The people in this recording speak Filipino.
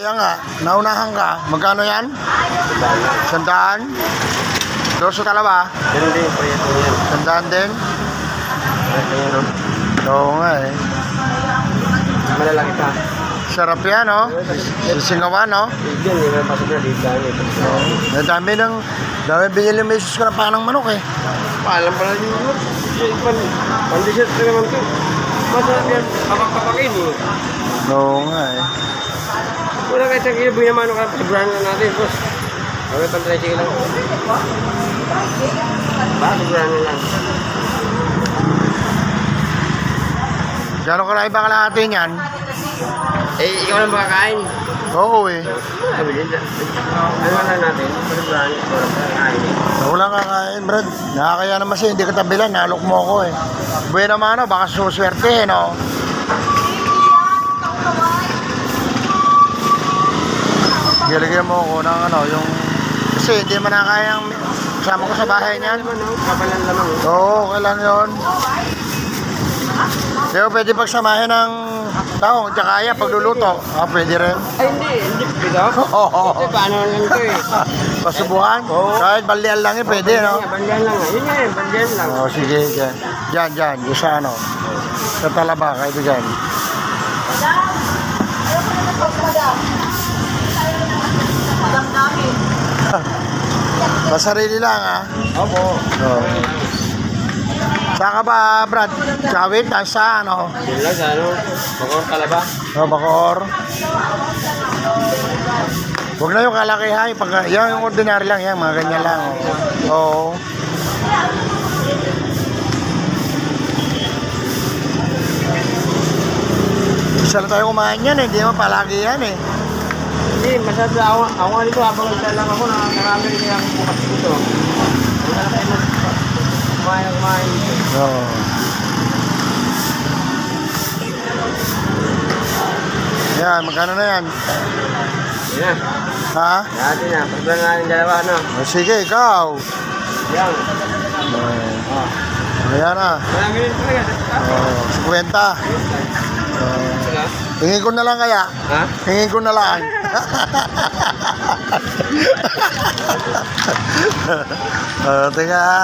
Kaya nga, naunahan ka. Magkano yan? 100? Doso talaba? Ganun din po yan. 100 din? Oo nga eh. Malalaki pa. Sarap yan, no? Sisingawan, no? Yan, yung pasok na dito. Dami binili may isus ko na panang manok eh. Paalam pala yung pan-dessert na naman ito. Masarap yan. Kapag-kapakin mo. Oo nga eh. Wala kahit sa kilo, binamano ka. Pag-brand na natin, boss. Okay, pan-30 lang. Pag-brand na lang. Gano'n kalaki ba kalahati niyan? Eh, ikaw lang makakain. Oo eh. Sabi din, ano lang natin? Pag-brand, kakain. Wala kakain, Brad. Nakakaya naman siya, hindi ka tabilan. Nalok mo ako eh. Buhay naman, no? Baka suswerte, no? Gilagyan mo ako ng ano, yung... Kasi hindi man nakakayang kasama ko sa bahay niyan. Kapalan lamang. Oo, kailan yun? Pero pwede pagsamahin ng tao, tsaka kaya pagluluto. Ah, pwede rin. Ay, hindi ito. Oo. Ito, paano lang ito eh. Pasubuhan? Kahit baldean lang eh, pwede, no? Bandian lang. Yun nga eh, bandian lang. Oo, sige, dyan. Dyan, yung sa ano. Sa talaba, kahit dyan. Pasarili lang, ha? Opo. Oo. Saan ka ba, Brad? Kawit, sa ano? Yun lang sa ano, Bacor Talaba. O, Bacoor. Huwag na yung kalakihan. Yung ordinary lang yan, mga ganyan lang. Oo. Isa lang tayo kumain yan eh. Hindi naman palagi yan eh. Hindi, masarap na ako nga dito habang nagdalang ako na marami rin yung bukas dito. Wala na kayo kumain dito. Oo. Yan, magkano na yan? Yan na. Ha? Dati na, pagbilang nga yung dalawa, ano? O, sige, ikaw. Yan. Ayan na. Marami rin talaga. 50. Sila? Tingin ko na lang kaya. Ha? Tingin ko na lang. Tingnan.